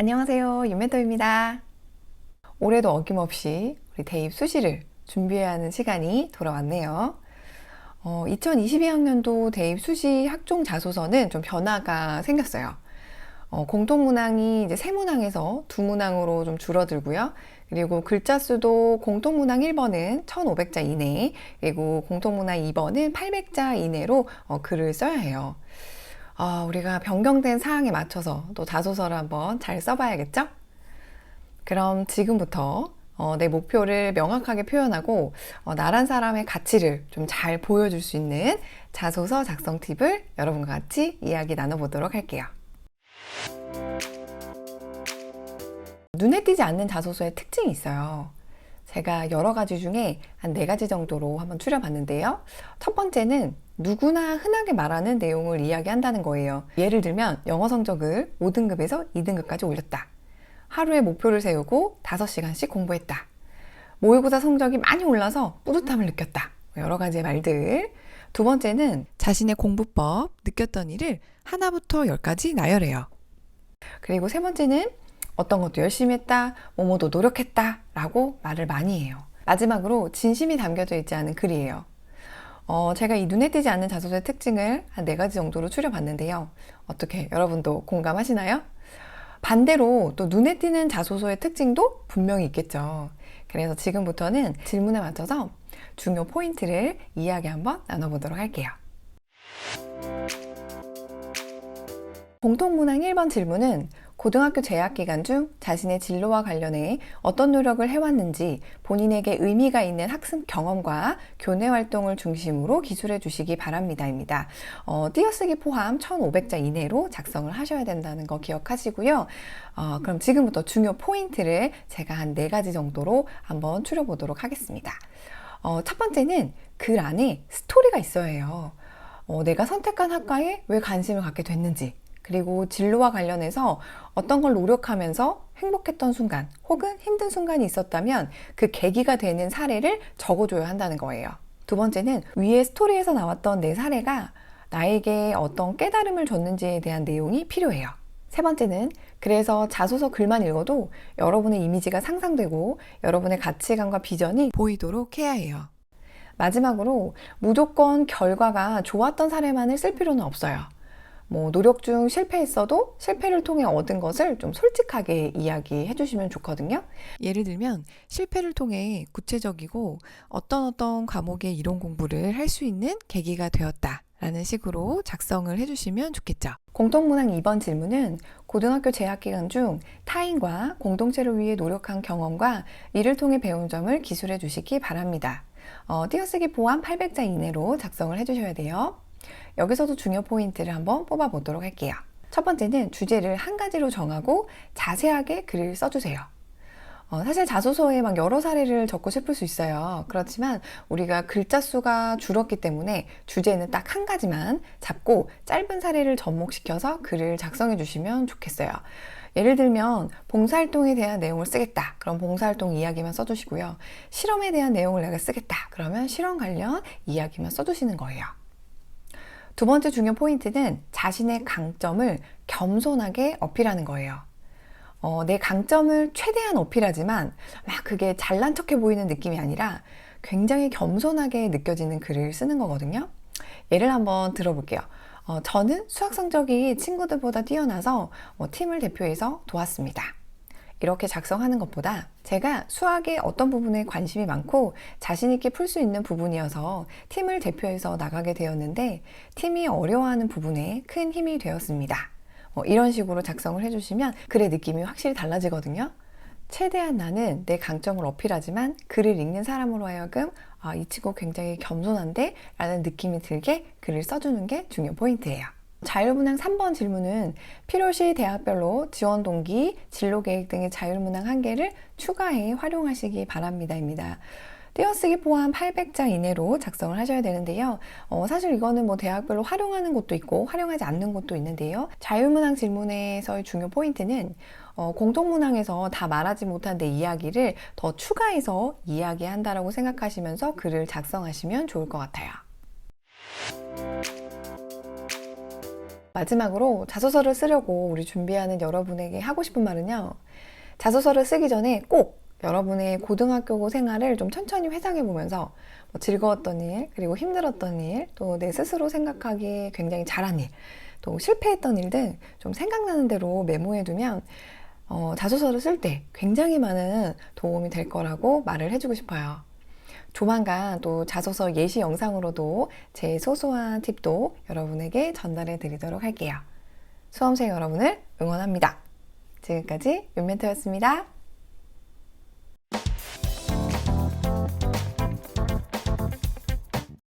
안녕하세요, 윤멘토입니다. 올해도 어김없이 우리 대입 수시를 준비해야 하는 시간이 돌아왔네요. 2022학년도 대입 수시 학종 자소서는 좀 변화가 생겼어요. 공통문항이 이제 세 문항에서 두 문항으로 좀 줄어들고요. 그리고 글자 수도 공통문항 1번은 1500자 이내, 그리고 공통문항 2번은 800자 이내로 글을 써야 해요. 우리가 변경된 사항에 맞춰서 또 자소서를 한번 잘 써봐야겠죠? 그럼 지금부터 내 목표를 명확하게 표현하고 나란 사람의 가치를 좀 잘 보여줄 수 있는 자소서 작성 팁을 여러분과 같이 이야기 나눠보도록 할게요. 눈에 띄지 않는 자소서의 특징이 있어요. 제가 여러 가지 중에 한 4가지 정도로 한번 추려봤는데요. 첫 번째는 누구나 흔하게 말하는 내용을 이야기한다는 거예요. 예를 들면 영어 성적을 5등급에서 2등급까지 올렸다. 하루에 목표를 세우고 5시간씩 공부했다. 모의고사 성적이 많이 올라서 뿌듯함을 느꼈다. 여러 가지의 말들. 두 번째는 자신의 공부법, 느꼈던 일을 하나부터 10까지 나열해요. 그리고 세 번째는 어떤 것도 열심히 했다, 뭐뭐도 노력했다 라고 말을 많이 해요. 마지막으로 진심이 담겨져 있지 않은 글이에요. 제가 이 눈에 띄지 않는 자소서의 특징을 한 4가지 정도로 추려봤는데요. 어떻게 여러분도 공감하시나요? 반대로 또 눈에 띄는 자소서의 특징도 분명히 있겠죠. 그래서 지금부터는 질문에 맞춰서 중요 포인트를 이야기 한번 나눠보도록 할게요. 공통문항 1번 질문은 고등학교 재학 기간 중 자신의 진로와 관련해 어떤 노력을 해왔는지 본인에게 의미가 있는 학습 경험과 교내 활동을 중심으로 기술해 주시기 바랍니다입니다. 띄어쓰기 포함 1500자 이내로 작성을 하셔야 된다는 거 기억하시고요. 그럼 지금부터 중요 포인트를 제가 한 4가지 정도로 한번 추려보도록 하겠습니다. 첫 번째는 글 안에 스토리가 있어야 해요. 내가 선택한 학과에 왜 관심을 갖게 됐는지, 그리고 진로와 관련해서 어떤 걸 노력하면서 행복했던 순간 혹은 힘든 순간이 있었다면 그 계기가 되는 사례를 적어줘야 한다는 거예요. 두 번째는 위에 스토리에서 나왔던 내 사례가 나에게 어떤 깨달음을 줬는지에 대한 내용이 필요해요. 세 번째는 그래서 자소서 글만 읽어도 여러분의 이미지가 상상되고 여러분의 가치관과 비전이 보이도록 해야 해요. 마지막으로 무조건 결과가 좋았던 사례만을 쓸 필요는 없어요. 노력 중 실패했어도 실패를 통해 얻은 것을 좀 솔직하게 이야기해 주시면 좋거든요. 예를 들면 실패를 통해 구체적이고 어떤 과목의 이론 공부를 할 수 있는 계기가 되었다 라는 식으로 작성을 해주시면 좋겠죠. 공통문항 2번 질문은 고등학교 재학 기간 중 타인과 공동체를 위해 노력한 경험과 이를 통해 배운 점을 기술해 주시기 바랍니다. 띄어쓰기 포함 800자 이내로 작성을 해주셔야 돼요. 여기서도 중요 포인트를 한번 뽑아보도록 할게요. 첫 번째는 주제를 한 가지로 정하고 자세하게 글을 써주세요. 사실 자소서에 막 여러 사례를 적고 싶을 수 있어요. 그렇지만 우리가 글자 수가 줄었기 때문에 주제는 딱 한 가지만 잡고 짧은 사례를 접목시켜서 글을 작성해 주시면 좋겠어요. 예를 들면 봉사활동에 대한 내용을 쓰겠다. 그럼 봉사활동 이야기만 써주시고요. 실험에 대한 내용을 내가 쓰겠다. 그러면 실험 관련 이야기만 써주시는 거예요. 두 번째 중요 포인트는 자신의 강점을 겸손하게 어필하는 거예요. 내 강점을 최대한 어필하지만 막 그게 잘난 척해 보이는 느낌이 아니라 굉장히 겸손하게 느껴지는 글을 쓰는 거거든요. 예를 한번 들어볼게요. 저는 수학 성적이 친구들보다 뛰어나서 팀을 대표해서 도왔습니다. 이렇게 작성하는 것보다 제가 수학의 어떤 부분에 관심이 많고 자신 있게 풀 수 있는 부분이어서 팀을 대표해서 나가게 되었는데 팀이 어려워하는 부분에 큰 힘이 되었습니다. 이런 식으로 작성을 해주시면 글의 느낌이 확실히 달라지거든요. 최대한 나는 내 강점을 어필하지만 글을 읽는 사람으로 하여금 이 친구 굉장히 겸손한데? 라는 느낌이 들게 글을 써주는 게 중요 포인트예요. 자율문항 3번 질문은 필요시 대학별로 지원 동기, 진로 계획 등의 자율문항 1개를 추가해 활용하시기 바랍니다입니다. 띄어쓰기 포함 800자 이내로 작성을 하셔야 되는데요. 사실 이거는 대학별로 활용하는 곳도 있고 활용하지 않는 곳도 있는데요. 자율문항 질문에서의 중요 포인트는 공통문항에서 다 말하지 못한 내 이야기를 더 추가해서 이야기한다라고 생각하시면서 글을 작성하시면 좋을 것 같아요. 마지막으로 자소서를 쓰려고 우리 준비하는 여러분에게 하고 싶은 말은요. 자소서를 쓰기 전에 꼭 여러분의 고등학교 생활을 좀 천천히 회상해 보면서 뭐 즐거웠던 일, 그리고 힘들었던 일, 또 내 스스로 생각하기에 굉장히 잘한 일, 또 실패했던 일 등 좀 생각나는 대로 메모해 두면 자소서를 쓸 때 굉장히 많은 도움이 될 거라고 말을 해주고 싶어요. 조만간 또 자소서 예시 영상으로도 제 소소한 팁도 여러분에게 전달해 드리도록 할게요. 수험생 여러분을 응원합니다. 지금까지 윤멘토였습니다.